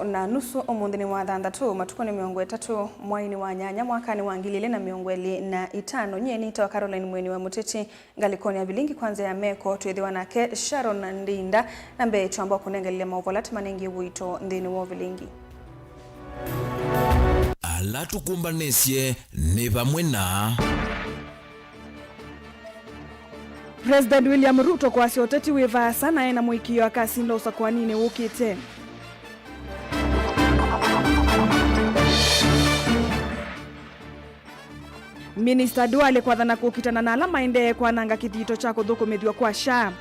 na nusu omundhini wa thanthatu matukoni miongo itatu mwaini wa nyanya mwakani wa 2025 nyeni tawa Caroline Mweni wa Muteti ngalikoni ya vilingi kwanza ya meko twithiwa nake Sharon Ndinda na mbe chamba kunengelele mauvolati manengi wito ndini wa vilingi ala tukumbanisye ni pamwe na President William Ruto kwa sioteti wivaa sana ena muikio akasinda usakwanini wukite. Minister Duale kwa dhana kukitana na alama ende kwa nanga kitito chako dhuko medhiwa kwa SHA.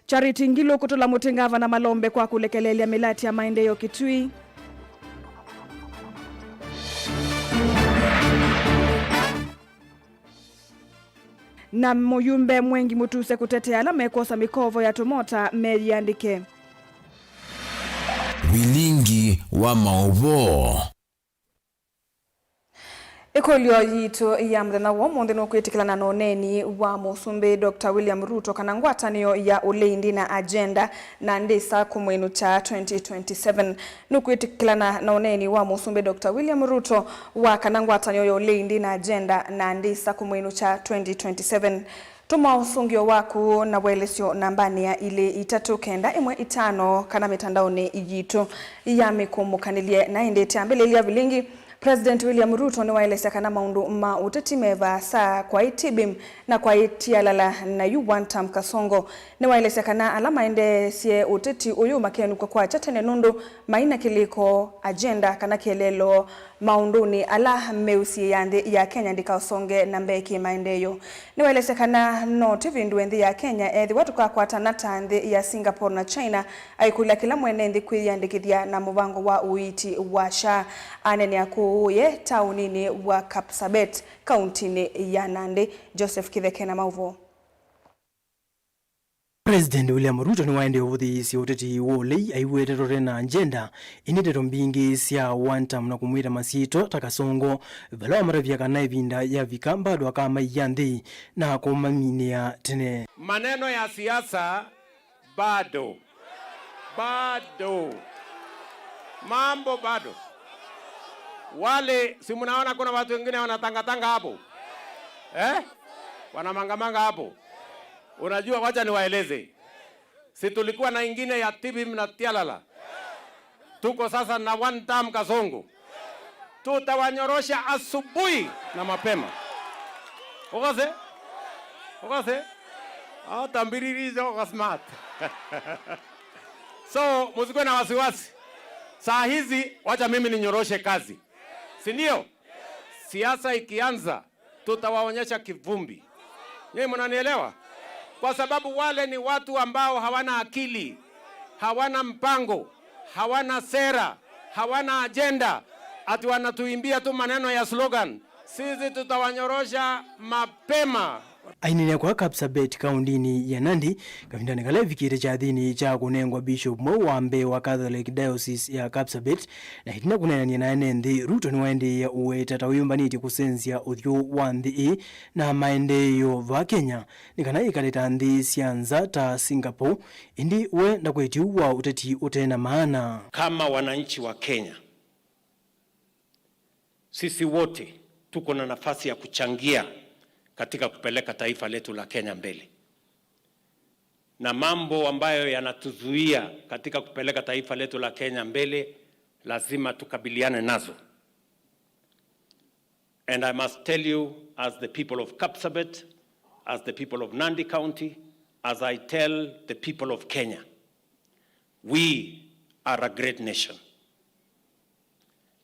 Charity Ngilo kutola Mutengava na Malombe kwa kulekelelea milati ya maendeleo Kitui. Na Muyumbe Mwengi Mutuse kutetea alama ekosa mikovo ya Tomota mejiandike. Vilingi wa maovo. Ekolio yito ya mthena wa mundhini okwitikilana na oneni wa musumbi Dr. William Ruto kana ngwatanio ya uleindi na agenda na ndisa kumwenu cha 2027 nukwitikilana na oneni wa musumbi Dr. William Ruto wa kana ngwatanio ya uleindi na agenda na ndisa kumwenu cha 2027 tuma usungio waku na welesio nambani ya ile itatu kenda imwe itano kana mitandaoni yitu ya mikumukanilie na indete ambele ya vilingi. President William Ruto ni waeleza kana maundu ma uteti meva saa kwa itibim na kwa itialala na yuwantam kasongo ni waeleza kana alama ende sie uteti uyu makianuka kwa chatene nundu maina kiliko agenda kana kielelo maunduni ala meusi yandi ya Kenya ndika usonge na mbeki maendeyo ni waeleza kana no tivindu endi ya Kenya ethi watu kwa tanata endi ya Singapore na China aikula kila mwene endi kuiandikithia na muvango wa uiti wa SHA anene ya uye taunini wa Kapsabet kauntini ya Nandi. Joseph Kitheke na mauvo. President William Ruto ni waende ovuthi isi uteti wole aiweterore na agenda initero mbingi sia wantam na kumwira masito takasongo vala maravia kana ivinda ya vikamba dwa kama yanthi na kumaminia tene maneno ya siasa bado mambo bado. Wale si mnaona kuna watu wengine wanatangatanga hapo wanamangamanga hapo. Unajua, wacha niwaeleze, si tulikuwa na ingine ya Tibim na Tialala, tuko sasa na one term Kasongo. Tutawanyorosha asubuhi na mapema. Ukase tambiririzo kwa smart. So msikuwe na wasiwasi, saa hizi wacha mimi ninyoroshe kazi, si ndio? Siasa ikianza tutawaonyesha kivumbi. Nyinyi mnanielewa? Kwa sababu wale ni watu ambao hawana akili, hawana mpango, hawana sera, hawana agenda, ati wanatuimbia tu maneno ya slogan. Sisi tutawanyorosha mapema. Ainine kwa Kapsabet kaundini ya Nandi kavindane kala vikire cha dhini cha kunengwa Bishop Mo Wambe wa Catholic Diocese ya Kapsabet na hitina kunena na enendi Ruto ni waende ya uwe tatawiyumbaniti kusenzia uthyo wa nthi na maendeyo va Kenya nikana ikaleta nthi sianza ta Singapore indi uwe na kwetiu wa uteti utena maana. Kama wananchi wa Kenya, sisi wote tuko na nafasi ya kuchangia katika kupeleka taifa letu la Kenya mbele. Na mambo ambayo yanatuzuia katika kupeleka taifa letu la Kenya mbele lazima tukabiliane nazo. And I must tell you, as the people of Kapsabet, as the people of Nandi County, as I tell the people of Kenya, we are a great nation.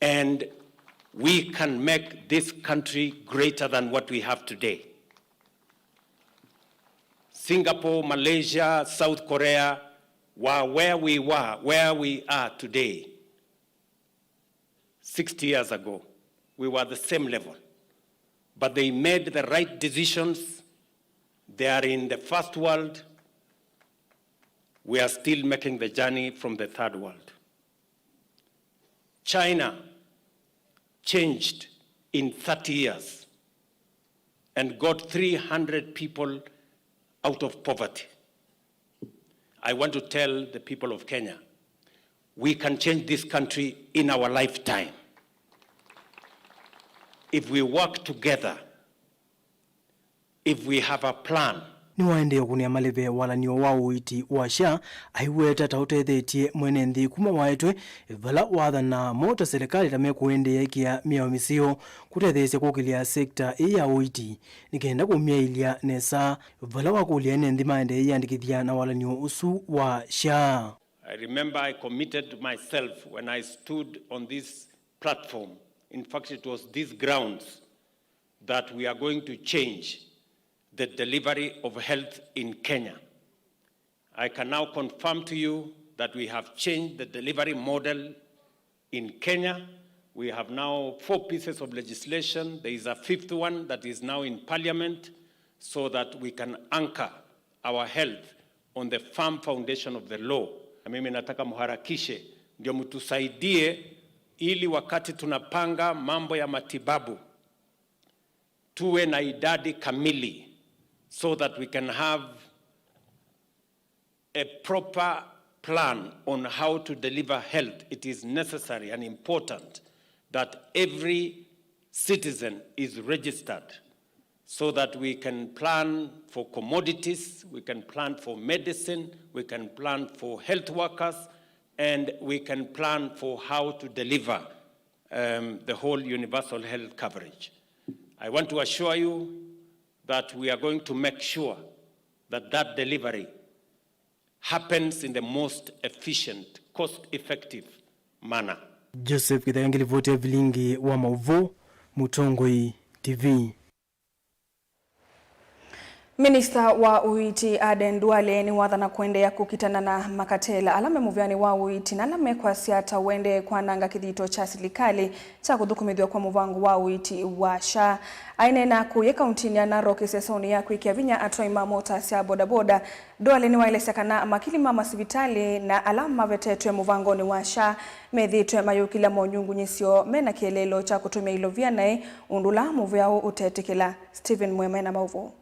And we can make this country greater than what we have today. Singapore, Malaysia, South Korea were where we are today 60 years ago. We were the same level. But they made the right decisions. They are in the first world. We are still making the journey from the third world. China changed in 30 years and got 300 people out of poverty. I want to tell the people of Kenya, we can change this country in our lifetime. If we work together, if we have a plan. Ni waende kunia maleve wala niyo wa uiti wa SHA aiweta tautethetie mwene nthi kuma waetwe vala watha na mota serikali tame kuende yekia miao misio kutethesia kukilia sekta ya uiti nikenda kumia ilia nesa vala wakulia nthi maende yandikithia na wala niyo usu wa SHA. I remember I committed myself when I stood on this platform. In fact, it was these grounds that we are going to change the delivery of health in Kenya. I can now confirm to you that we have changed the delivery model in Kenya. We have now 4 pieces of legislation. There is a 5th one that is now in Parliament so that we can anchor our health on the firm foundation of the law. Na mimi nataka muharakishe ndio mtusaidie ili wakati tunapanga mambo ya matibabu tuwe na idadi kamili so that we can have a proper plan on how to deliver health. It is necessary and important that every citizen is registered so that we can plan for commodities, we can plan for medicine, we can plan for health workers, and we can plan for how to deliver the whole universal health coverage. I want to assure you that we are going to make sure that that delivery happens in the most efficient, cost-effective manner. Joseph Kithayangili vote vilingi wa Mauvo, Mutongoi TV. Minista wa Uiti Aden Duale ni wathana kuendea kukitana na makatela alame muvyani wa Uiti na alame kwa siata wende kwa nanga kithito cha serikali cha kuthukumithwa kwa muvango wa Uiti wa SHA aine na kuye kauntini ya Narok sesoni ya kuikia vinya atwa imamota sia bodaboda. Duale ni waelesea kana makili mama sibitali na alama vetetwe muvango ni wa SHA methitwe mayukila monyungu nyisio mena kielelo cha kutumia ilo vyanae undula muvyao utetikila. Stephen Mwema na Mauvo.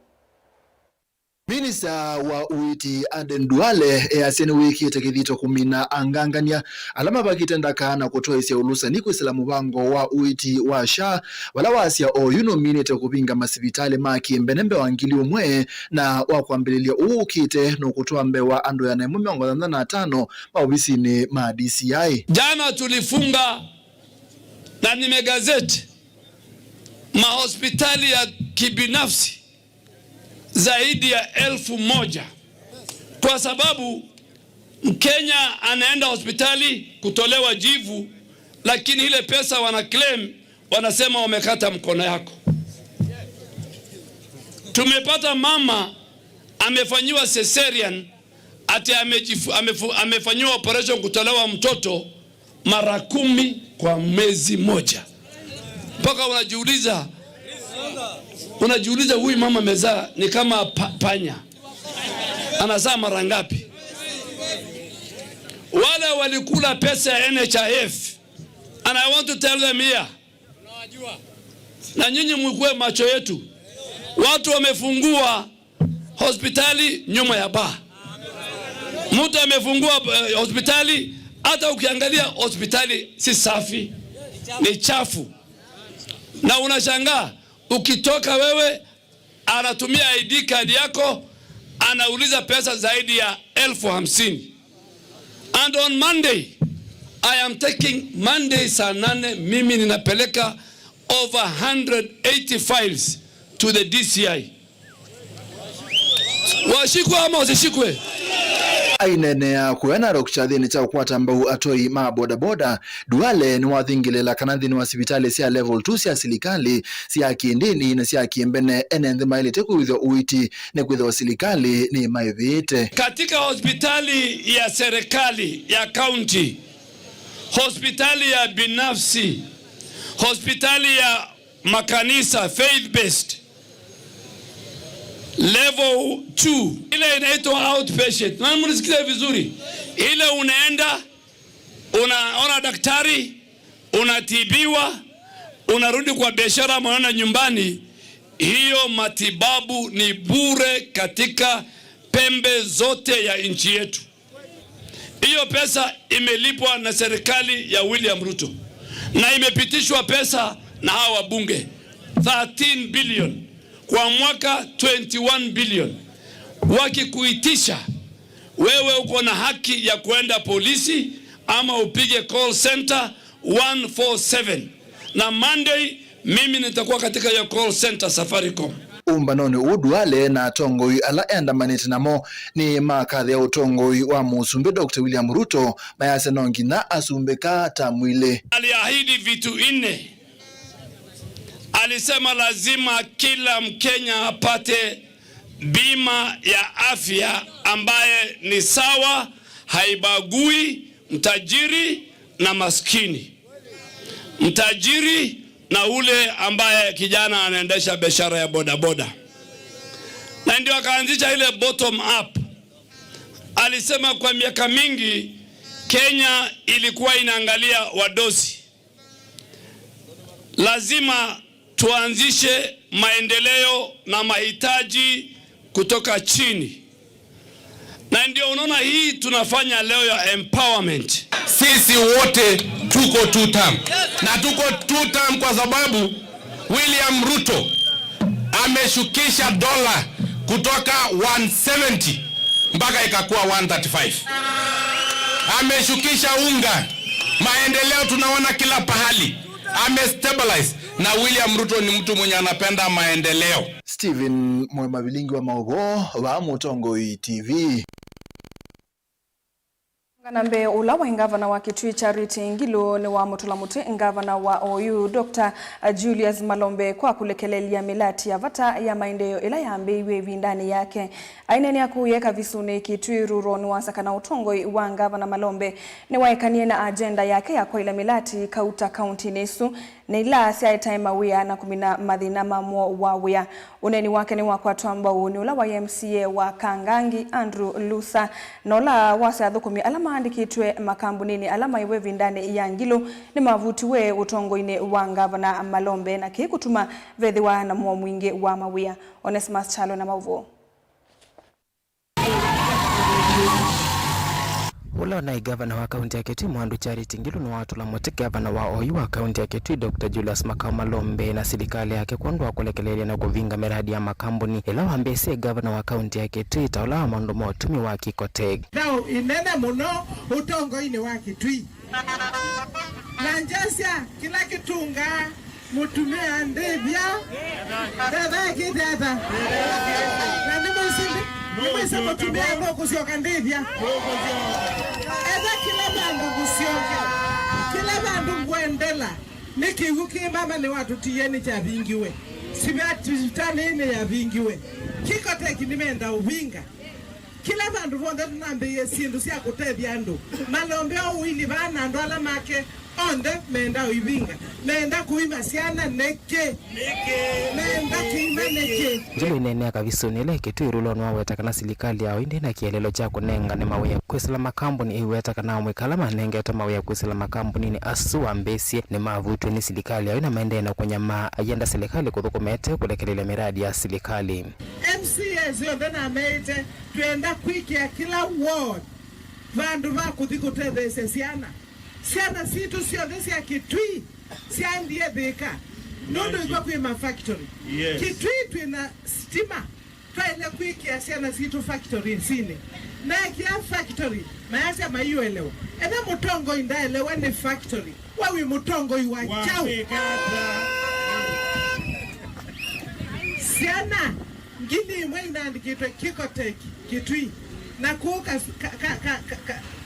Minista wa Uiti Aden Duale aseni wiki tekithito kumina angangania alama bakitenda kana kutoa isia ulusa ni kwesela mubango wa Uiti wa SHA wala wasia o yuno minete kupinga masibitali maki mbenembe wangili umwe na wakwambililia uukite no kutoa mbewa ando ya naimu miongo na 5 maobisi ni ma DCI. Jana tulifunga na nimegazeti mahospitali ya kibinafsi zaidi ya 1000 kwa sababu Mkenya anaenda hospitali kutolewa jivu, lakini ile pesa wana claim wanasema wamekata mkono yako. Tumepata mama amefanyiwa cesarean ati amefanyiwa operation kutolewa mtoto mara 10 kwa mwezi moja. Mpaka unajiuliza huyu mama mezaa ni kama panya. Anazaa mara ngapi? Wale walikula pesa ya NHIF. And I want to tell them here. Na nyinyi mkue macho yetu. Watu wamefungua hospitali nyuma ya baa. Mtu amefungua hospitali, hata ukiangalia hospitali si safi, ni chafu. Na unashangaa ukitoka wewe anatumia ID card yako anauliza pesa zaidi ya 50,000. And on Monday I am taking Monday saa 8 mimi ninapeleka over 180 files to the DCI. Washikwe ama wasishikwe? Ainenea kuena rokchathini cha kukwata mbau atoi ma boda boda. Duale ni wathingilela kananthi ni wasibitali siya level 2 siya silikali siya kiindini na siya kiembene enenthi mailite kuwithwa Uiti ni kuwithwa silikali ni maivite. Katika hospitali ya serikali ya county, hospitali ya binafsi, hospitali ya makanisa faith based level 2 ile inaitwa outpatient. Na mnisikize vizuri, ile unaenda unaona daktari, unatibiwa, unarudi kwa biashara, unaona nyumbani. hiyo matibabu ni bure katika pembe zote ya nchi yetu. Hiyo pesa imelipwa na serikali ya William Ruto na imepitishwa pesa na hawa wabunge 13 billion kwa mwaka 21 billion. Wakikuitisha wewe uko na haki ya kuenda polisi ama upige call center 147 na Monday mimi nitakuwa katika hiyo call center Safaricom. Umbanoni Duale na tongoi ala endamanite namo ni makadhi ya utongoi wa musumbe Dr. William Ruto mayase nongi na asumbeka tamwile. Aliahidi vitu 4. Alisema lazima kila Mkenya apate bima ya afya ambaye ni sawa, haibagui mtajiri na maskini, mtajiri na ule ambaye kijana anaendesha biashara ya bodaboda. Na ndio akaanzisha ile bottom up. Alisema kwa miaka mingi Kenya ilikuwa inaangalia wadosi. Lazima tuanzishe maendeleo na mahitaji kutoka chini. Na ndio unaona hii tunafanya leo ya empowerment. Sisi wote tuko 2 term. Na tuko 2 term kwa sababu William Ruto ameshukisha dola kutoka 170 mpaka ikakuwa 135. Ameshukisha unga. Maendeleo tunaona kila pahali. Amestabilize. Na William Ruto ni mtu mwenye anapenda maendeleo. Steven Mwema Bilingi wa Maogo wa Mutongoi TV. Ngambe ula wa ngavana wa Kitui Charity Ngilu ni wa Mutulamuti ngavana wa OU Dr. Julius Malombe kwa kulekelelia milati ya vata ya maendeleo ila ya ambiwe vindani yake. Aineni ya kuyeka visuni Kitui Ruro ni wasakana utongoi wa ngavana Malombe ni waekanie na agenda yake ya kwa ila milati kauta kaunti nesu na ila siya itaima wia na kumina madhina mamuo wa wia. Uneni wake ni wakwa tuamba uni ula wa MCA wa Kangangi Andrew Lusa na ula wasa dhukumi alama andikitwe makambunini alama iwe vindani ya Ngilu ni mavuti we utongo ine wa ngavana Malombe na kikutuma vedhiwa na muo mwingi wa mawia. Onesimus Chalo na mauvo. Ula na gavana wa kaunti ya Kitui Mwandu Charity Ngilu ni watu la mote gavana wa OU wa kaunti ya Kitui Dr. Julius Malombe na serikali yake kuondoa kulekelele na kuvinga miradi ya makambuni ila wambese gavana wa kaunti ya Kitui taula wa mandu motumi wa Kikoteg. Nao inene muno utongo ini wa Kitui. Na njasa kila kitunga mutumia ndivya dada kidada. Na nimesema mutumia ngo kusioka ndivya. Eza kila bandu kusioka. Kila bandu ngwendela. Nikiuki mama ni watu tiyeni cha vingiwe. Sibati vitani ine ya vingiwe. Kikoteg nimeenda uvinga. Kila bandu vonda tunambe yesindu siya kutebya ndu. Malombe uwili bana ndo ala make onde menda uivinga. Menda kuima siana neke. Menda kuima neke. Njilo inenea kavisuni ile Kitui Rulo nwawetaka na serikali yao indi na kielelo cha kunenga ni mawe ya kwesila makambuni iwetaka na umwikala manenge ata mawe ya kwesila makambuni ni asuwa mbesi ni mavutu ni serikali yao ina maende na kwenye agenda serikali kuthukumete kulekelele miradi ya serikali. MCAs yonde na meite tuenda kuikia kila ward vandu vakuthikutethese siana situ siothe sia Kitui siandie thika nundu ikwa kwima factory. Kitui twina stima twaile kuikia siana situ factory nsine na kia factory mayasya mayuelewa ena mutongo indaelewa ni factory wawi mutongo iwa chau siana ngini imwe inaandikitwe Kikoteg Kitui na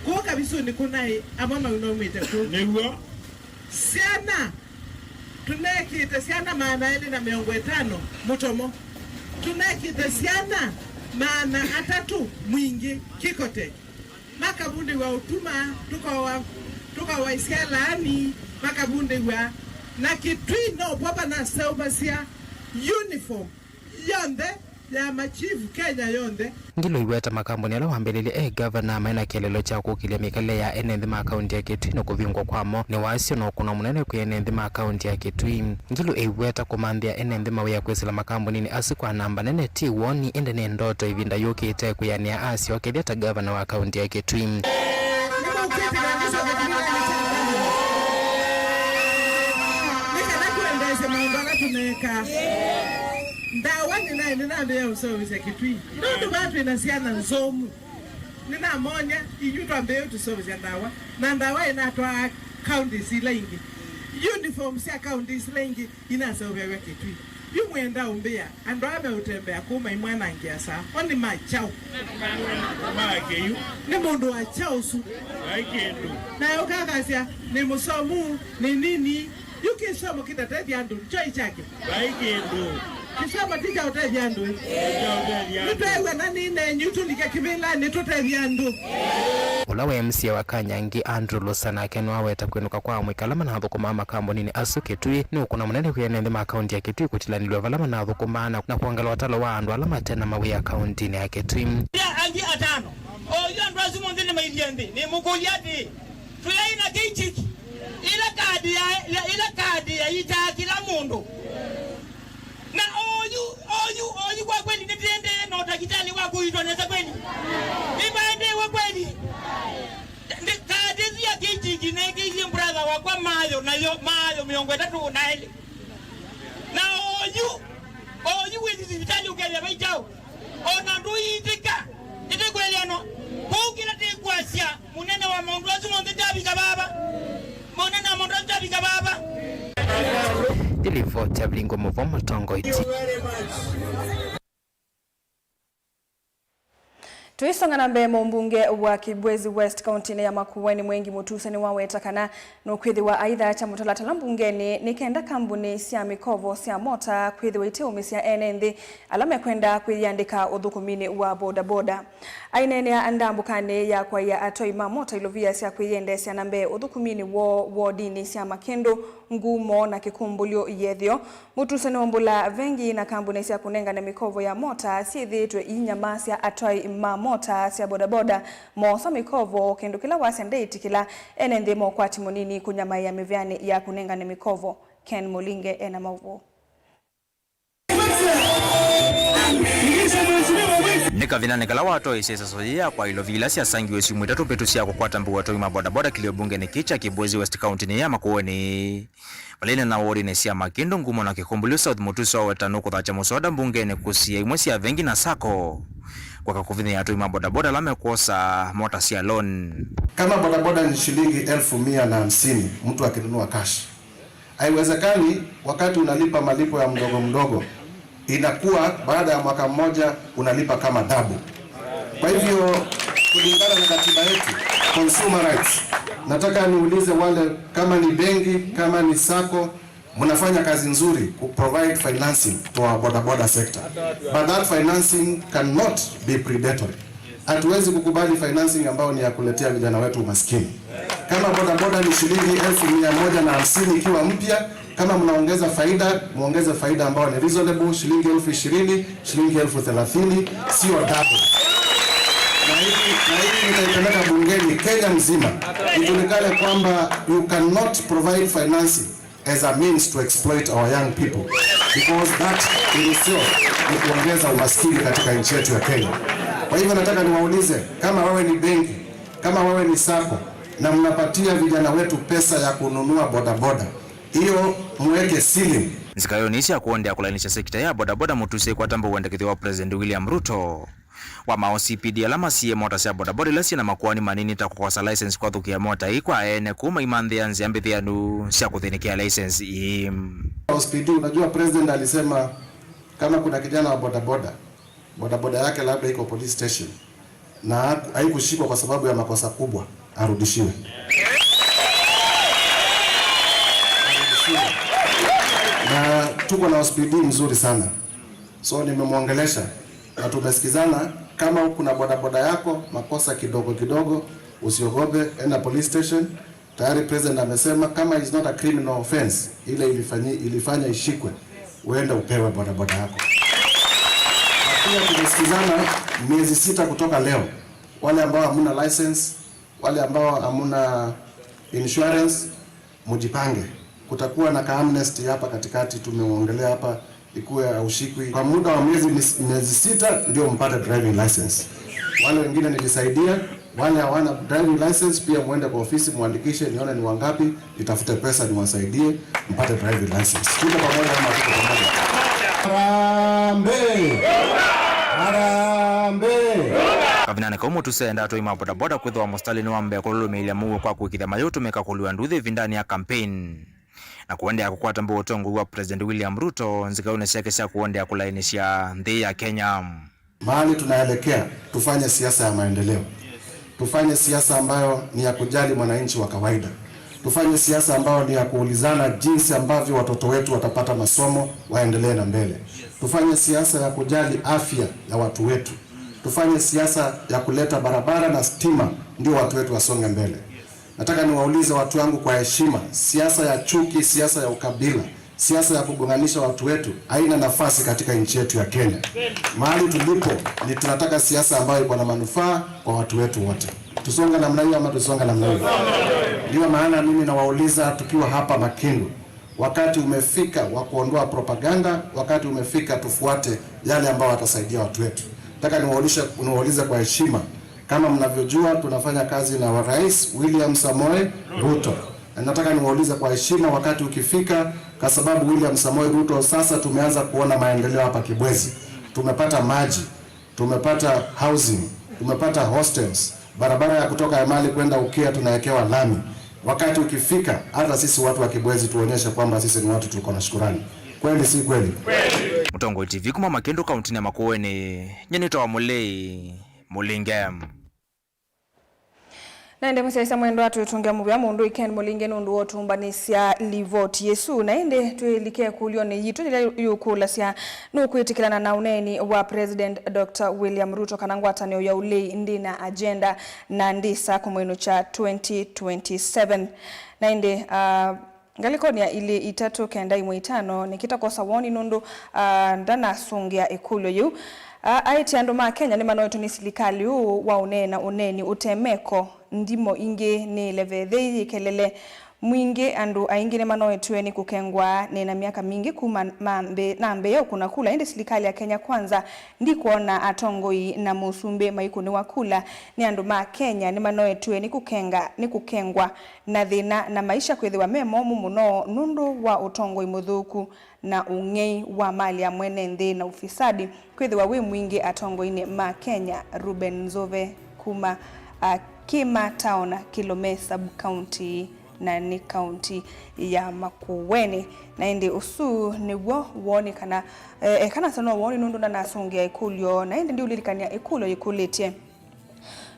kuoka visuni kunai amama unomite ku nehuo siana tunekite siana maana 250 mutomo tunekite siana maana 3 mwingi Kikoteg makabundi wa utuma tuka wa isialani makabundi wa na Kitui no baba na saubasia uniform yonde ya machifu Kenya yonde ngilo iweta makambuni ala wambelele governor maina kielelo cha kukilia mikale ya enenthi ma county ya Kitui no kuvingwa kwamo ni wasio no kuna munene ku enenthi ma county ya Kitui ngilo iweta kumanthia enenthi mawe ya kwesela makambuni ni asikwa namba nene T1 endene ndoto ivinda yukite kuyania asio ketheta governor wa county ya Kitui ndawa ninaambia uservice Kitui ndio watu inasiana nzomu ninamonya inyutwa mbeo tu service ya ndawa na ndawa inatwa county silingi uniform sia county silingi inasobewe Kitui yumwenda umbea ando ame utembea kuma imwana ngiasa oni machao makeyu ni mundu wa chao su aikendo na yokagasia ni musomu ni nini yukisoma kitatedi andu choi chake aikendo kisema tika utedi andu nitwewe nani ne nyutundike kibila nitutedi andu ulawe MC wa Kanyangi Andrew Losana kenwa weta kwenuka kwa mwikalama na thukuma makambuni ni asu Kitui ni ukuna munene kuyenende ma county ya Kitui kutilanilwa valama na thukumana na kuangala watalo wa andu alama tena mawe ya county ni ya Kitui ya angi atano oyo andu azumu ndine mailiende ni mukuliati tuyaina kichiki ila kadi ya ita kila mundu na oyu kwa kweli nitiende na utakitani waku itoneza kweli ibaende wa kweli kadi ya kichiki na kiji brother wakwa mayo na yo mayo miongo 3 na ile na oyu wezi vitali ukele baitao ona ndu itika ite kweli ano kukila tikwasia munene wa mundu azumonde tabika baba monena mundu tabika baba Deliver tablingo movomo tongo iti Tuisonga na mbemo mbunge wa Kibwezi West County ya Makueni Mwengi Mutuse ni wawetakana nukwithiwa aidha cha mutalatala mbungeni nikenda kambuni cia mikovo cia mota kwithiwa iteumi cia enenthi alame kwenda kwiyandika uthukumini wa bodaboda ainene ya andambukane ya kwa ya atoi ma mota ilovia cia kwiyendesya na mbe uthukumini wo dini cia Makindu Ngumo na Kikumbulio yethio Mutuse ni ombula vengi na kambuni cia kunenga na mikovo ya mota siithitwe inyama cia atoi ma mota cia bodaboda mosa mikovo kendo kila wasende itikila enenthi mo kwati munini kunyama ya mivyani ya kunenga na mikovo Ken Molinge ena mavu Nika vina nikala wato isesa soya kwa ilovila sia sangiwe simu itatu petu sia kukwata mbu watoi mabodaboda kilio bunge ni kicha Kibwezi West County ni ya Makueni Malene na wori ni sia Makindu Ngumo na Kikumbulio South Mutuse wa wetanu kuthacha musoda bunge ni kusia imwe sia vengi na sako kwa kakuvini ya atoi mabodaboda lame kuosa mota sia loan kama bodaboda ni shilingi 1,150 mtu akinunua cash haiwezekani wakati unalipa malipo ya mdogo inakuwa baada ya mwaka mmoja unalipa kama double. Kwa hivyo kulingana na katiba yetu consumer rights, nataka niulize wale kama ni benki kama ni sako mnafanya kazi nzuri ku provide financing to our bodaboda sector, but that financing cannot be predatory. Hatuwezi kukubali financing ambayo ni ya kuletea vijana wetu umaskini. Kama bodaboda ni shilingi 1,150 ikiwa mpya, kama mnaongeza faida, muongeze faida ambayo ni reasonable, shilingi 20,000, shilingi 30,000, sio double. Na hivi nitaipeleka bungeni Kenya mzima, ijulikane kwamba you cannot provide financing as a means to exploit our young people, because that in itself ni kuongeza umaskini katika nchi yetu ya Kenya. Kwa hivyo nataka niwaulize, kama wewe ni benki, kama wewe ni sako, na mnapatia vijana wetu pesa ya kununua bodaboda, hiyo muweke ceiling. Nzikayonisha kuondea kulainisha sekta ya bodaboda Mutuse kwa tambo uendekethi wa President William Ruto wa maOCPD alama siye mota cia bodaboda lasi na makuani manini ta kukosa license kwa thukia mota ikwa ene kuma imandhi ya nziambithi ya nu cia kuthinikia license OCPD. Unajua President alisema kama kuna kijana wa bodaboda yake labda iko police station na haikushikwa kwa sababu ya makosa kubwa, arudishiwe. Na tuko na OCPD mzuri sana, so nimemwongelesha na tumesikizana. Kama kuna bodaboda yako makosa kidogo usiogope, enda police station. Tayari President amesema kama is not a criminal offense ile ilifanya ishikwe, uende upewe bodaboda yako. Pia tumesikizana miezi 6 kutoka leo. Wale ambao hamuna license, wale ambao hamuna insurance, mujipange. Kutakuwa na amnesty hapa katikati, tumeongelea hapa ikuwe haushikwi kwa muda wa miezi 6 ndio mpate driving license. Wale wengine nilisaidia, wale hawana driving license pia muende kwa ofisi muandikishe, nione ni wangapi, nitafute pesa niwasaidie mpate driving license. Tuko pamoja ama tuko pamoja? Harambee! Harambee! Kavinane kaumu tusenda atoima bodaboda kwithwa mustalini wa Mbeya kululumilia muwe kwa kuikithia mayutu meka kuliwa nduthi vindani ya campaign na kuendea kukwata mbu utongo wa President William Ruto nzikaune siakesha kuendea kulainisha nthi ya Kenya. Mahali tunaelekea tufanye siasa ya maendeleo, tufanye siasa ambayo ni ya kujali mwananchi wa kawaida, tufanye siasa ambayo ni ya kuulizana jinsi ambavyo watoto wetu watapata masomo waendelee na mbele, tufanye siasa ya kujali afya ya watu wetu, tufanye siasa ya kuleta barabara na stima ndio watu wetu wasonge mbele. Nataka niwaulize watu wangu kwa heshima, siasa ya chuki, siasa ya ukabila, siasa ya kugonganisha watu wetu haina nafasi katika nchi yetu ya Kenya. Mahali tulipo ni tunataka siasa ambayo iko na manufaa kwa watu wetu wote. Tusonga namna hiyo ama tusonga namna hiyo? Ndio maana mimi nawauliza tukiwa hapa Makindu, wakati umefika wa kuondoa propaganda, wakati umefika tufuate yale ambayo watasaidia watu wetu. Nataka niwaulize kwa heshima, kama mnavyojua tunafanya kazi na Rais William Samoei Ruto. Nataka niwaulize kwa heshima, wakati ukifika, kwa sababu William Samoei Ruto sasa tumeanza kuona maendeleo hapa Kibwezi. Tumepata maji, tumepata housing, tumepata hostels, barabara ya kutoka Emali kwenda Ukia tunawekewa lami. Wakati ukifika, hata sisi watu wa Kibwezi tuonyeshe kwamba sisi ni watu tuko na shukrani. Kweli si kweli? Mutongo TV kuma Makindu kaunti ya Makueni, nyenito wa Mulingem. Naende msiaisa mwendo watu yutungia mubia mundu iken mulinge nundu wotumbanisya livoti Yesu naende tuelike kulione yitu yukula sya nukuitikilana na uneni wa President Dr. William Ruto kanangwatanio ya ulei ndina agenda na ndisa kumwenu cha 2027 naende ngalikoni ya ili itatu kenda imwe itano nikita kosa woni nundu ndana sungia ikulo yu aiti anduma Kenya ni manoetu ni silikali wa uneni utemeko ndimo inge ni levedhei kelele mwingi andu aingine manoetu ni kukengwa na miaka mingi kuma nambe yao kuna kula indi silikali ya Kenya kwanza ndi kuona atongoi na musumbe maikuni wakula ni anduma Kenya ni manoetu ni kukengwa na dhina na maisha kwethiwa memo mumuno nundu wa utongoi muthuku na ungei wa mali ya mwene nthi na ufisadi kwethiwa wi mwingi atongoi ma Kenya. Ruben Nzove kuma Kima Town Kilome sub county na ni county ya Makueni na indi usu ni woni kana kana sano woni nundu na nasungia ikulyo na indi ndi ulilikania ikulo ikuletie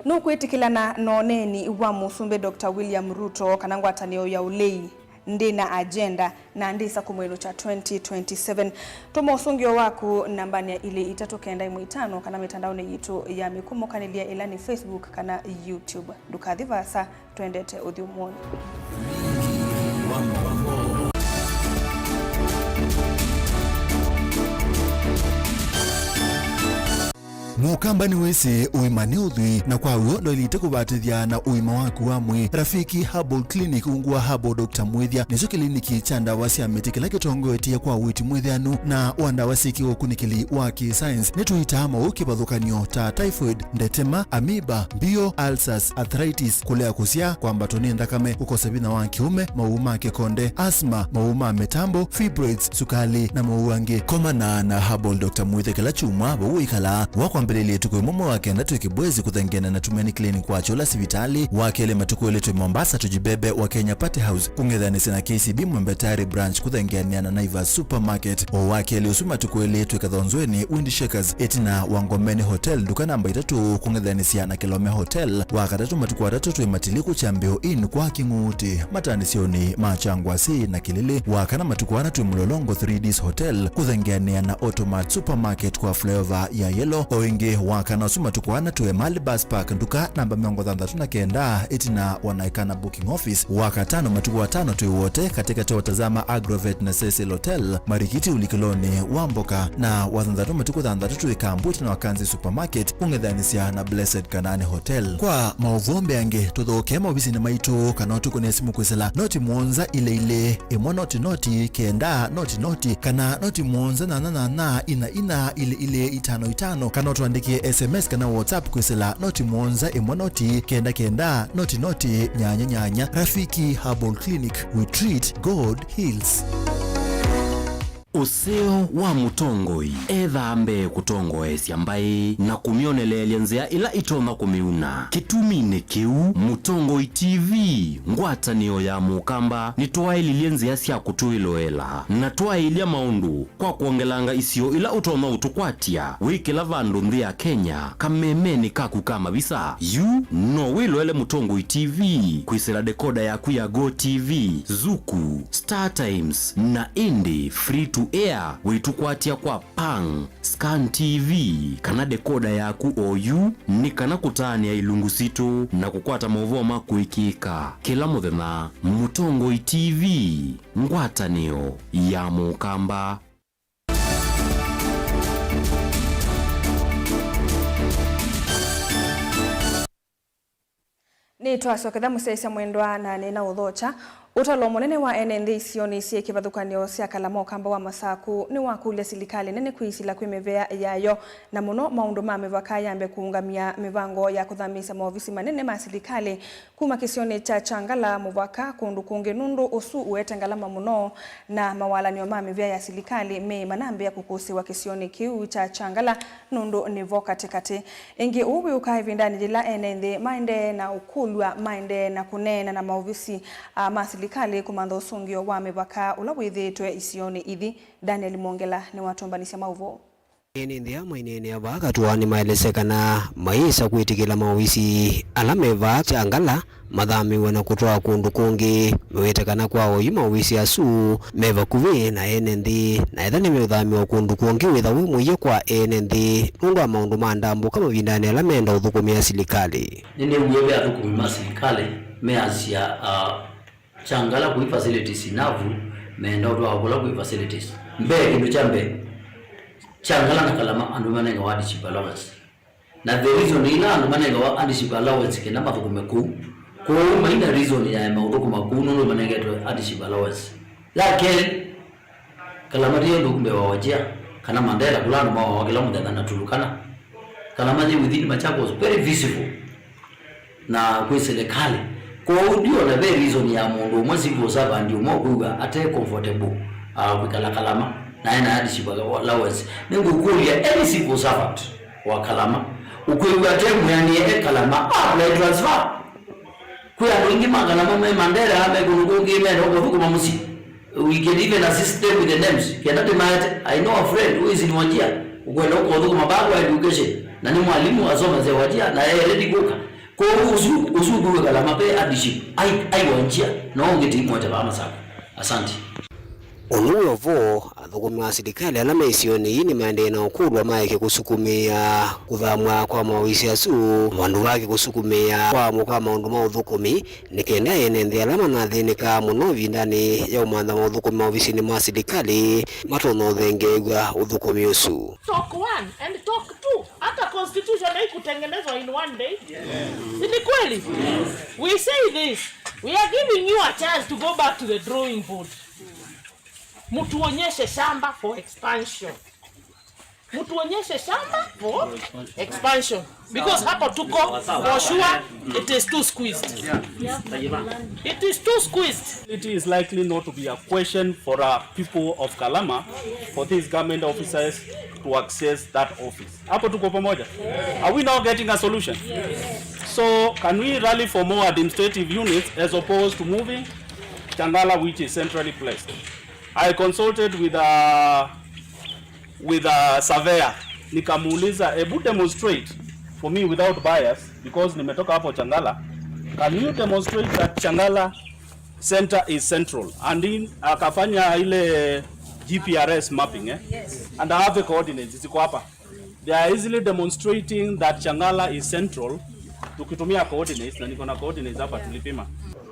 nukuitikilana noneni wa musumbe Dr. William Ruto kanangwatanio ya ulei ndina agenda na ndisa kumwenu cha 2027 tuma usungio waku nambani ya ile itatokenda imwe itano kana mitandaoni yitu ya mikumo kanilia ilani Facebook kana YouTube dukadhiva sa tuendete udhiumoni. Mukamba ni wese uimane udhui na kwa uo loilite kubatithia na uima waku wa mwi Rafiki Herbal Clinic ungua Herbal Dr. Mwithia nizo kliniki cha ndawa cia miti kila kitongoetie kwa witi mwithianu na wandawa siki ukunikili wa science nituitama ukibadhukanio ta typhoid, ndetema, amoeba, bio, ulcers, arthritis, kulea kusia kwamba toni ndakame kukosa bina wa kiume, mauma kekonde, asma, mauma metambo, fibroids, sukali na mauange. Komana na Herbal Dr. Mwithia kila chuma bauikala wakwa mbelele tuko momo wake na tukibwezi kuthengena na Tumeni Clinic kwa chola sivitali wakele matuko letu Mombasa tujibebe wa Kenya Party House kungedhani sina KCB Mwembetari branch kuthengena na Naivas Supermarket o wakele usuma tuko letu kadhonzweni Windy Shakers etina Wangomeni Hotel duka namba 3 kungedhani siana Kilome Hotel wakatatu matuko 3 tuematiliku chambeo in kwa Kinguti matanisioni machangwa si na Kilele wakana matuko 4 Mlolongo 3Ds Hotel kuthengena na Automat Supermarket kwa flavor ya yellow ungi wakana suma tukwana tuwe mali bus park nduka namba 39 itina wanaikana booking office wakatano matuku watano tuwe wote katika watazama Agrovet na Cecil Hotel Marikiti ulikiloni Wamboka na wathandatu matuku tuwe Kambuti na Wakanzi Supermarket ungedhanisia na Blessed Kanani Hotel. Kwa mauvombe yange tuthoke mawisi na maito kana tukone simu kwesela noti muonza ile emo noti kenda noti kana noti muonza na ina ile itano kana tuandikie SMS kana WhatsApp kwesela noti muonza emo noti kenda noti nyanya Rafiki Herbal Clinic, we treat, God heals. Useo wa mutongoi ethambe kutongoesi ambaye na kumionelelya nzia ila itoma kumiuna kitumine kiu Mutongoi TV ngwatanio ya mukamba nitwaililie nzia sia kutuiloela na twailia maundu kwa kuongelanga isio ila utoma utukwatia wikila vandu nthi ya Kenya kamemeni kaku kama visa yu no wiloele Mutongoi TV kwisira dekoda yaku ya Go TV, Zuku, Star Times na Indie free to air witukwatia kwa Pang, Scan TV kana dekoda yaku OU ni kana kutania ilungu situ na kukwata mauvua makuikika kila muthenya. Mutongoi TV ngwatanio ya mukamba. Ni twacoketha muceca mwendwa na nina uthocha utalo munene wa NND isioni cie kivathukanio cia Kalama ukamba wa Masaku ni wakulia silikali nene kwisila kwimevea yayo na muno maundu ma mivaka yambe kuungamia mivango ya kuthamisa maofisi manene ma silikali kuma kisioni cha Changala muvaka kundu kungi nundu usu uetangalama muno na mawalanio ma mivea ya silikali me manambe ya kukusi wa kisioni kiu cha Changala nundu nivo katikati ingi uwi ukaivindani jila NND maende na ukulwa maende na kunena na maofisi ma kali kumandho sungio wa mivaka ulawithitwe isioni ithi. Daniel Mongela ni watombanisia mauvo Nthia mainene abaka tuani maelesekana maisa kwitikila mawisi alameva Changala mathamiwe na kutoa kundu kungi mewetekana kwa oyu mawisi asu meva kuvi na NND na ethani meuthamiwa kundu kungi witha wi muiye kwa NND nundu wa maundu mandambu kama vindani alamenda uthukumia silikali nini uyewe athukumia silikali measia Changala kui facilities inavu meenda utoa wakula kui facilities mbe kindu chambe Changala na Kalama andu manenga wa adiship allowance na the reason ina andu manenga wa adiship allowance kena mathukumeku kwa maina reason ya mauthukumeku nundu manenga to adiship allowance lakini Kalama ndiye ndukumbe wa wajia kana Mandela kulanu mawa wakila mudada na tulukana Kalama ndiye within Machakos very visible na kui serikali kwa ndio na very reason ya mundu mwezi kusaba ndio mwakuga ate comfortable kwikala Kalama na ina adiship allowance ningu kulia any civil servant wa Kalama ukuiwa temu yani Kalama apply transfer kuya wingi Kalama me Mandela ame kunugungi me no kwa musi we can even assist them with the names cannot imagine. I know a friend who is in Wajia ukwenda kwa mabago ya education na ni mwalimu asoma za Wajia na yeye ready kuka kwa usugu Kalama pe adiship ai wanjia na ongeti moja ba Masaku. Asante. Onuyo vo athugumwa silikali alama isioni ni maende na ukulwa maike kusukumia kuthamwa kwa mawisi asu wandu wake kusukumia kwa muka maundu maudhukumi nikenda NND alama na thinika muno vindani ya umanda maudhukumi mawisi ni masilikali matono thengegwa udhukumi usu. Talk 1 and talk 2. Hata constitution haikutengenezwa in one day. Ni kweli? We say this. We are giving you a chance to go back to the drawing board. Mutuonyeshe shamba for expansion. Mutuonyeshe shamba for expansion. Because hapo tuko for sure it is too squeezed. It is too squeezed. It is likely not to be a question for people of Kalama for these government officers to access that office. Hapo tuko pamoja. Are we now getting a solution? So can we rally for more administrative units as opposed to moving Changala, which is centrally placed? I consulted with a surveyor. Nikamuuliza, ebu demonstrate for me without bias because nimetoka hapo Changala. Can you demonstrate that Changala center is central? And in akafanya ile GPRS mapping Yes. And I have the coordinates. Ziko hapa. they are easily demonstrating that Changala is central. Tukitumia coordinates na niko na coordinates hapa tulipima.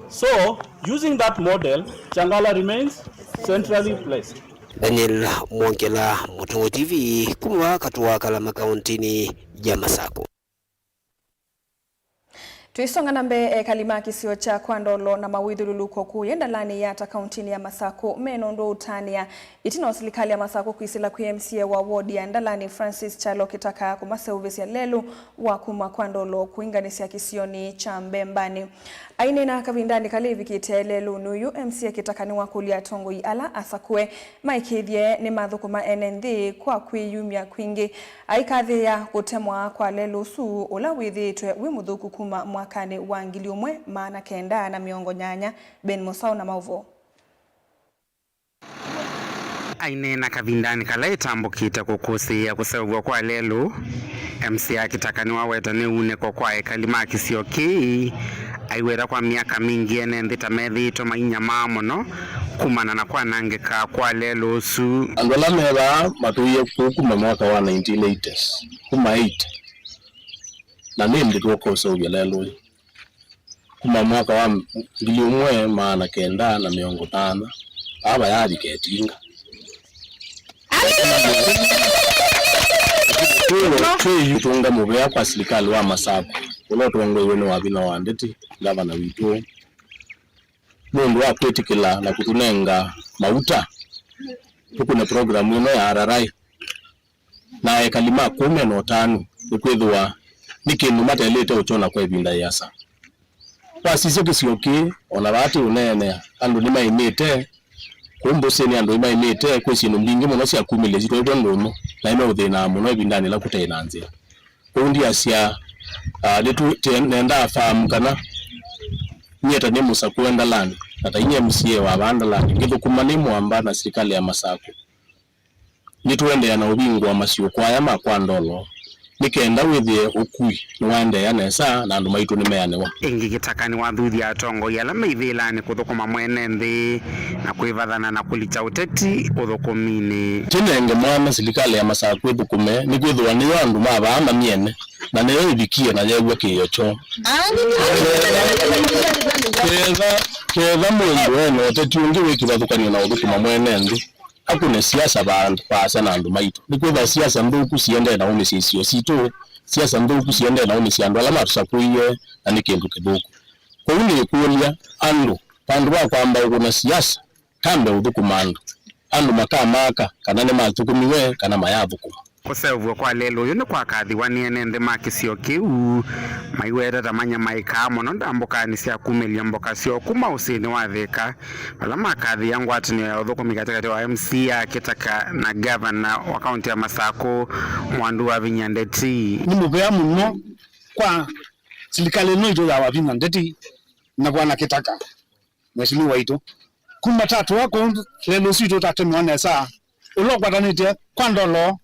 So, using that model, Changala remains centrally placed. Daniel Mwongela, Mutungo TV, kumwa katua Kalama kauntini ya Masako. Tuisonga nambe kalima kisio cha Kwandolo na mawithululu koku yenda lani yata kauntini ya Masako menondo utania itino serikali ya Masako kuisila ku MCA wa wodi ya Ndalani Francis Chalo kitaka kumaseuvis ya lelu wa kuma Kwandolo kuinganisia kisioni cha Mbembani. Aine na kavindani kalivi kitelelu nuyu MCA kitaka ni wakulia tongo ala asakwe maikidhye ni madhukuma NND kwa kuiyumia kwingi aikadhi ya kutemwa kwa lelu su ulawithi twe wimudhuku kuma mwakani wa ngiliumwe maana kenda na miongo nyanya Ben Musau na Mauvo. Aine na kavindani kaleta ambukita kukusia kusawwa kwa lelu MCA kitaka ni waweta ni une kwa kwa kalima kisio ki aiwera kwa miaka mingi ene ndita medhito mainya mamono kumana na kwa nangeka kwa lelo su andola mera matuye kuma mwaka wa 1980s kuma 8 na mimi ndiko kwa sababu lelo kuma mwaka wa ngiliumwe maana kenda na miongo tano aba yadi ketinga tunga mubea kwa serikali wa Masako ulo tuongwe wenu wabina wandeti gavana witu mundu wa kwetikila na kutunenga mauta tukune programu ino ya ararai na ekalima 15 ikwithwa nikindu matelete uchona kwa ibinda yasa kwa sisi kisioki ona bati unene andu ni maimete kumbuseni andu maimete kwesino mbingi muno cia kumile zito ibondono na ime uthina muno ibindani la kutaina nzia kundi asia letu nenda fahamu kana nyeta ni Masako Ndalani na inye MCA wa Ndalani ngithukuma ni mwamba na serikali ya Masako nituende na ubingu wa masio kwa ya Kwandolo nikenda withie ukui nwande ya nesa na andu maitu ni meanewa ingi kitakani wathuthi atongo yala maithila ni kuthukuma mwene nthi na kuivathana na kulicha uteti uthukumini tinenge mwana serikali ya Masako ithukume ni kwithwa ni andu mabana miene na neyo ibikie na yegwa kiyocho keva mundu eno utetiungi wikivathukania na uthukuma mwene nthi akune siasa bandu pasa na andu maitu nikwitha siasa nduku siende na umi sisio situ siasa nduku siende na umi siandu ala matusakuiye na ni kindu kithuku kwa uni kuulia andu pandu wa kwamba kuna siasa kambe uthukuma andu makamaka kana ni mathukumiwe kana mayathukuma kusevwa kwa lelo yone kwa kathi waniene nthi makisio kiu maiwera tamanya maika mono ndambukani cia kumelia mboka cio kuma usini wa thika ala makathi yangu atini ya uthukumi katikati wa MCA kitaka na governor wa kaunti ya Masako Mwandu wa Vinyandeti ni mubea muno kwa serikali no ito ya wa Vinyandeti na kwa na kitaka mheshimiwa ito kuma tatu wako lelo sito tatemi wanesa ulokwatanite Kwandolo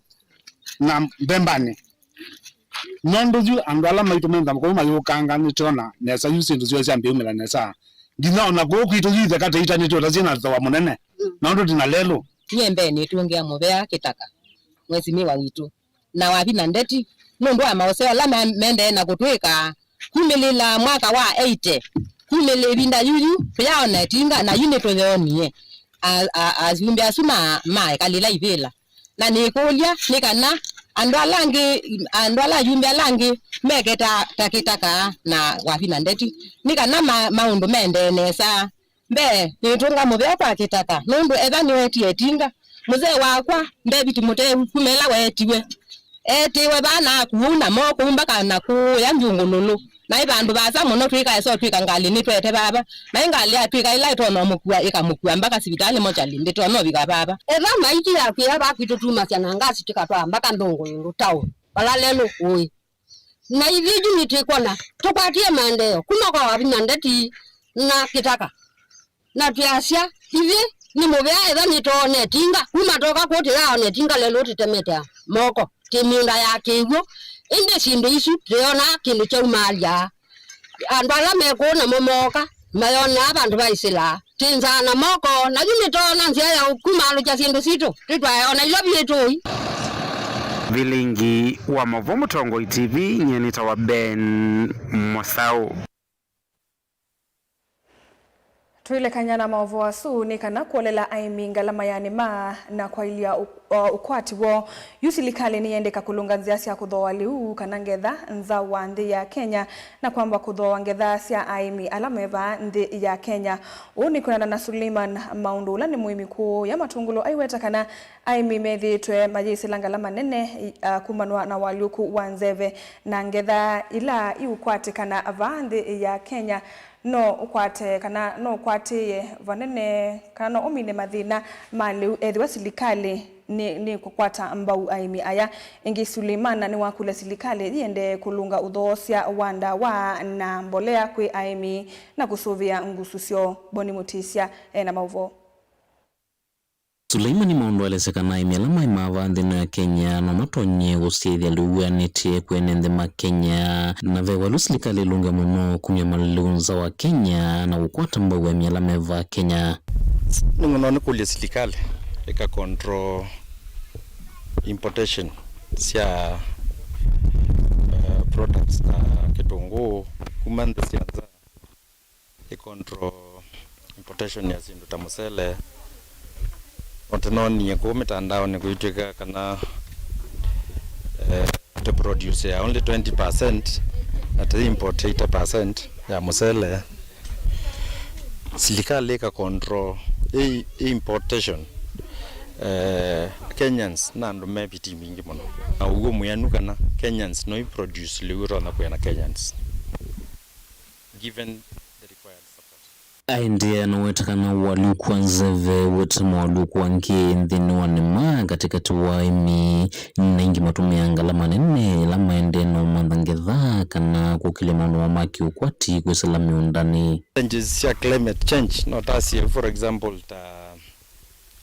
na Mbembani nondo ju andala maitu menda ko mayukanga nitona nesa yusindu zyo cia mbiumela nesa ndina na go kwitu yithe kata itani to tazina twa munene nondo dina lelo nyembe ni tuongea mubea kitaka mheshimiwa witu na wa Vinyandeti nondo amaoseo la mende na kutwika kumilila mwaka wa 80 kumile binda yuyu yaona tinga na yune toleonie azumbe asuma mai kalila ivela na nikulia nikana andwala yumbe langi megeta takitaka na wa Vinyandeti nikana maundu mende nesa mbe nitunga mubea kwa kitaka nundu etha ni wetie tinga muzee wakwa mbe biti mute kumela wetiwe etiwe bana kuuna mo kumbaka na ku ya njungululu na ibandu baza muno twika eso twika ngali ni twete baba na ingali atwika ila itono mukua ikamukua mpaka sibitali moja linde tono bika baba eva maiki ya kwa ba kitutuma sana ngasi tikatwa mpaka ndongo tao bala lelo oi na hiviju nitikona tupatie maendeleo kuma kwa wa Vinyandeti na kitaka na piasia hivi ni mubea eva nitone tinga kuma toka kote yao ne tinga lelo titemeta moko timinda ya kigo inde sinde isu teona kindu cha umalia andala mekona momoka mayona abantu baisila tinzana moko na yini tona nzia ya kumalo cha sindu sito titwa ona ilobi etoi vilingi wa Mavo Mutongoi TV nyenita wa Ben Mosau. Tuile kanyana maovo asu ni kana kuolela aimi ngalama yani maa na kwa ilia ukwati wo yusilikali ni yende kakulunga nziasi ya kudhoa liu kanangetha nza wa ndi ya Kenya na kwamba kudhoa ngetha siya aimi alameva ndi ya Kenya. Uni kuna na Suleiman Maundula ni muimi kuu ya matungulo aiweta kana aimi methi tue majisi langalama nene kumanwa na waliuku wanzeve na ngetha ila iukwati kana avandi ya Kenya. No ukwate kana no ukwate vanene kana no omine mathina mali ethiwa silikali ni kukwata mbau aimi aya ingi Suleimana ni wakule silikali yende kulunga udhosia wanda wa na mbolea kwe aimi na kusuvia ngususio Boni Mutisia na mauvo. Suleimani Maundu aleseka aimi alama imavandi na Kenya no matonye gusithia luwanite kwenende ma Kenya na vewa lusilikali lunga muno kumya malunza wa Kenya na ukwata mbau aimi alama eva Kenya. Nungono kulia silikali eka control importation sia products na kitungu kumanda sianza control importation ya sindu tamusele otanoni yako mitandao ni kuiteka kana to produce only 20% at import 80% ya musele silikali ka control importation Kenyans na ndo mepiti mingi mono na ugo muyanu kana Kenyans no produce liuro na kwa Kenyans given the required support. Aindea na wetakana waluku wanzeve wetama waluku wanki nthini wanima katika tuwaimi na ingi matumia ngalama nene lama ende no mandhangetha kana kukile manu wa maki ukwati kusela miundani. Changes ya climate change not as for example ta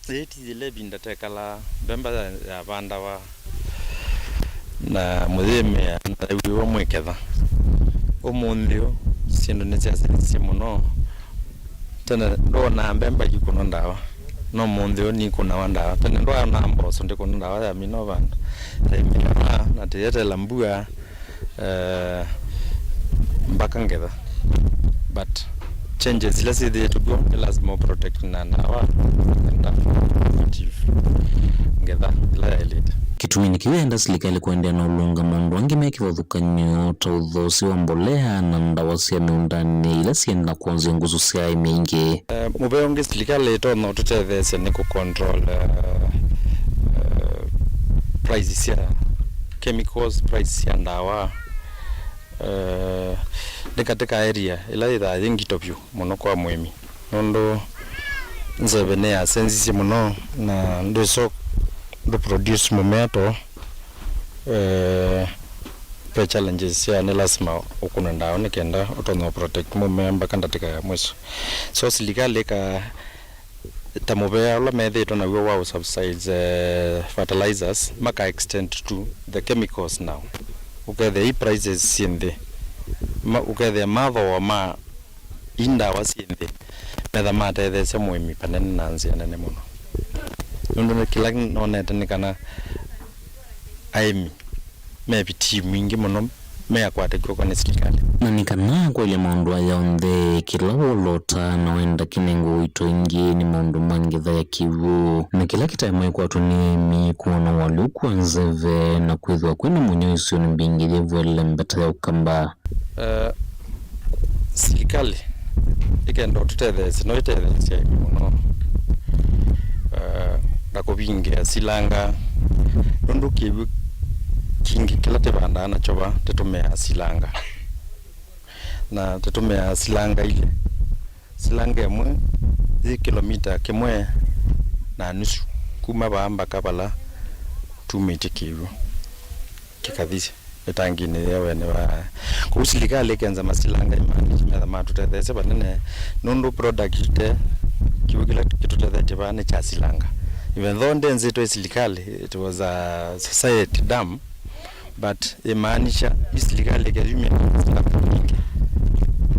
eti zile bindatekala bemba ya bandawa na mutheme na wiwa mweketha omunthio sindu ni cia muno tena ndo na bemba gikuno ndawa no munthio ni kuna wandawa tena ndo na mboso ndi kuna ndawa ya mino banda taimira na tete lambua mpaka ngetha but changes zile zile tuko lazima protect na nawa nda active ngetha la elite kitumini kiwenda silikali kuendea na ulunga mundu wangi meki wadhukanyo taudhosi wa mbolea na ndawasi ya miundani ila sienda kuanzia nguzu siya mingi. Mubeongi silikali ito na ututethese ni kucontrol prices ya chemicals, prices ya ndawa ni katika area ila itha yingi topyo muno kwa mwemi nondo nzebe ya sensi muno na ndo so the produce momento pe challenges ya ni lazima ukuna ndao ni kenda utono protect momemba kanda tika ya mweso so silikali ka tamobea la methe to na wow subsides fertilizers maka extend to the chemicals now okay the prices in the okay the mother wa ma inda wasinde metha mate the semwe mi panene nanzi anene muno ndo kila none tani kana aimi mepiti mingi muno mea kwate kwa silikali na nikana kwa ile maundu aya ondhe kila wolota na wenda kinengo ito ingi ni maundu mangitha ya kivu na kila kitaimu kwa tunimi kuona waluku wanzeve na kuithwa kwena mwenye isio ni mbingi livu mbeta ya ukamba. Silikali ikendo tutethesi no itethesi ya muno dako bingi ya silanga nundu kibu kingi kila tebanda na choba tetumea silanga na tetumea silanga ile silanga emwe kilomita kimwe na nusu kuma bamba kabala 2 mita kivu kikathisi etangine yewe ne ba kusilikale kenza masilanga imani na matu tethese banene nundu product te kiwikila kitu tethete bane cha silanga even though ndenze to silikale it was a society dam but imaanisha silikale ke yumi nyingi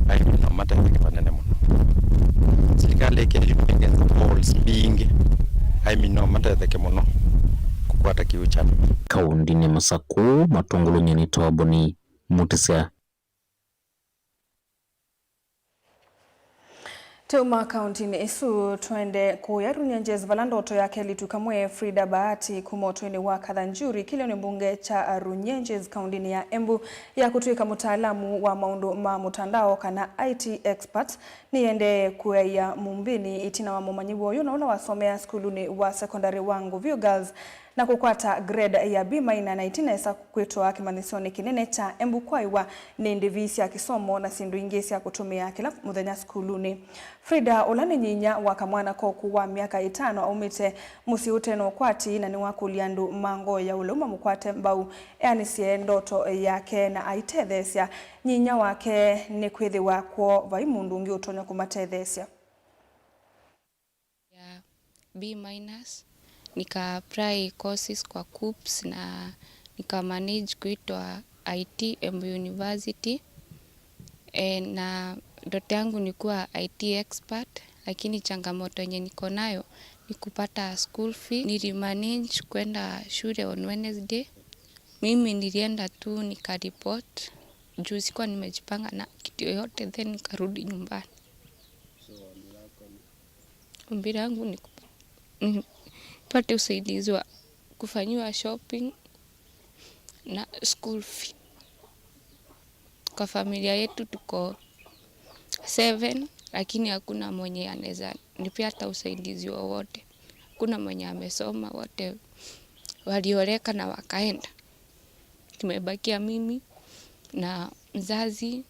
ai no mata ke banene muno silikale ke yumi kenza balls bingi ai no mata ke muno kwata kiu chana kaundi ni Masaku matungulu nyeni toboni mutisia. Tuma kaunti ni isu twende kuya Runyenjes valandoto yake litukamwe Frida Bahati kumotweni wa Kathanjuri kile ni mbunge cha Runyenjes kaunti ni ya Embu ya kutuika mutaalamu wa maundu ma mutandao kana IT expert niende kuya ya mumbini itina wa mumanyibu oyo na wasomea skuluni wa secondary wangu View Girls na kukwata grade ya B- na itinesa kwitwa kimanisoni kinene cha Embu kwaiwa ni ndivisi ya kisomo na sindu ingesi ya kutumia kila muthenya skuluni. Frida Olane Nyinya wakamwana koku wa miaka 5 aumite musiute no kwati na ni wakuliandu mango ya uluma mukwate mbau anisie ndoto yake na aitethesia Nyinya wake ni kwithi wakwo vaimundu ungi utonya kumatethesia ya B- nika apply courses kwa KUPS na nika manage kuitwa IT Embu University na ndoto yangu ni kuwa IT expert, lakini changamoto yenye niko nayo ni kupata school fee. Nilimanage kwenda shule on Wednesday. Mimi nilienda tu nikaripoti juu sikuwa nimejipanga na kitu yoyote, then nikarudi nyumbani. Ombi langu ni pate usaidizi wa kufanyiwa shopping na school fee. Kwa familia yetu tuko 7, lakini hakuna mwenye anaweza nipea hata usaidizi wowote. Hakuna mwenye amesoma, wote walioleka na wakaenda. Tumebakia mimi na mzazi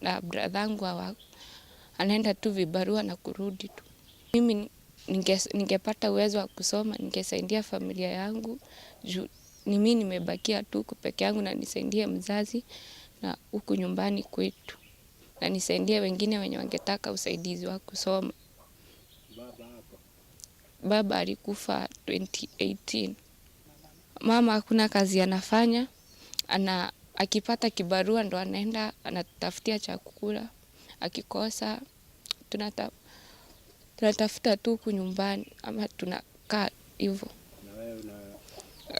na bradhangu anaenda tu vibarua na kurudi tu. Mimi ningepata uwezo wa kusoma, ningesaidia familia yangu. Ni mimi nimebakia tu peke yangu na nisaidie mzazi na huku nyumbani kwetu. Na nisaidie wengine wenye wangetaka usaidizi wa kusoma. Baba alikufa 2018. Mama hakuna kazi anafanya. Akipata kibarua ndo anaenda anatafutia chakula. Akikosa tunatafuta tu huku nyumbani ama tunakaa hivyo.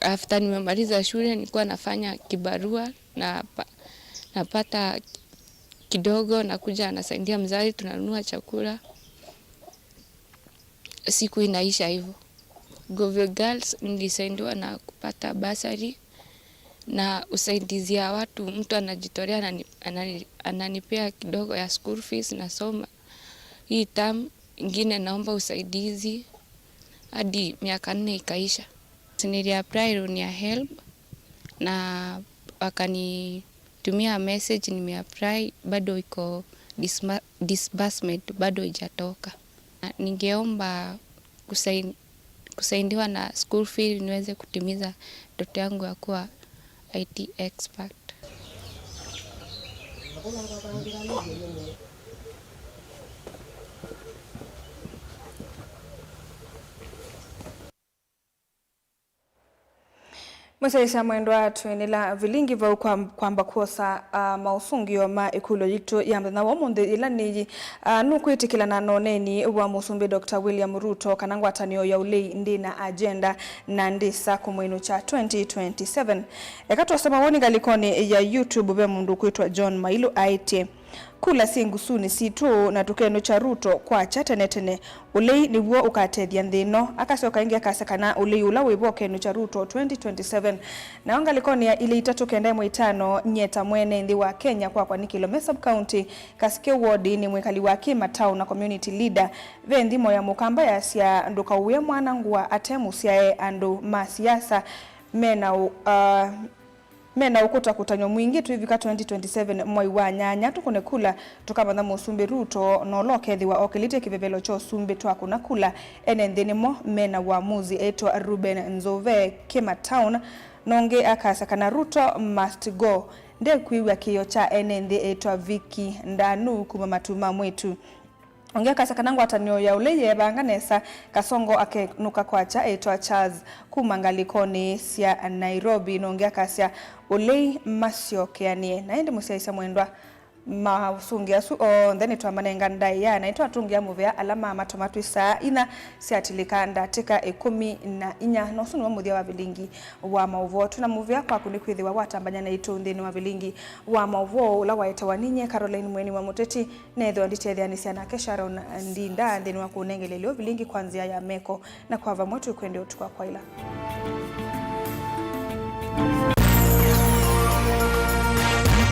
After nimemaliza shule nilikuwa nafanya kibarua na napata kidogo na kuja anasaidia mzazi, tunanunua chakula. Siku inaisha hivyo. View Girls nilisaidiwa na kupata basari na usaidizi ya watu, mtu anajitolea ananipea kidogo ya school fees nasoma. Hii term ingine naomba usaidizi hadi miaka 4 ikaisha. Niliapply loan ya HELB na wakanitumia message nimeapply, bado iko disbursement bado haijatoka. Ningeomba kusaidiwa na school fee niweze kutimiza ndoto yangu ya kuwa IT expert. Mwasaisa mwendo watu nila vilingi vau kwamba kuosa mausungio ma ikulo yitu ya mdana wa munde ila niji nukwitikila na noneni wa musumbi Dr. William Ruto kanangwa tanio ya ulei ndi na agenda na ndisa kumwinu cha 2027. Ekatu wasema woni galikoni ya YouTube be mundu kuitwa John Mailu IT. Kula singusuni situ na tukeno cha Ruto kwa chatenetene ulei niwo ukatethia nthino akasoka ingia kasakana ulei ula wibo kenu cha Ruto 2027 na ongalikoni ya ile 3.5 nyeta mwene ndi wa Kenya kwa ni Kilome sub county Kasike ward ni mwekali wa Kima town na community leader vendi moya mukamba ya sia nduka uwe mwanangu wa atemu siae andu masiasa mena ukuta kutanyo mwingi tu hivi ka 2027 mwai wa nyanya tukone kula tukabanda musumbi Ruto no lokethi wa okilite kivevelo cho sumbi twakuna kula enendhenimo mena wa muzi eto Ruben Nzove Kima town nonge akasakana Ruto must go nde kuiwa kiyo cha enendhe eto Viki Ndanu kuma matuma mwetu. Ongea kasakanangu atanio ya uleye banganesa kasongo akenuka kwacha eto Charles kumangalikoni sia Nairobi nongea kasia ulei masio keanie naende musiaisa mwendwa mausungia su o ndeni twa manenga ndai ya na itwa tungia muvea alama matomatu saa ina siatilika ndatika 14 no sunu muthia wa vilingi wa mauvo tuna muvea kwa kunikwithiwa watambanya na itu ndeni wa vilingi wa mauvo ula waetawa ninye Caroline Mweni wa Muteti netho nditethia na Kesharon ndinda ndeni wa kunengelelio vilingi kwanzia ya meko na kwa vamwetu kwende utukwa kwaila.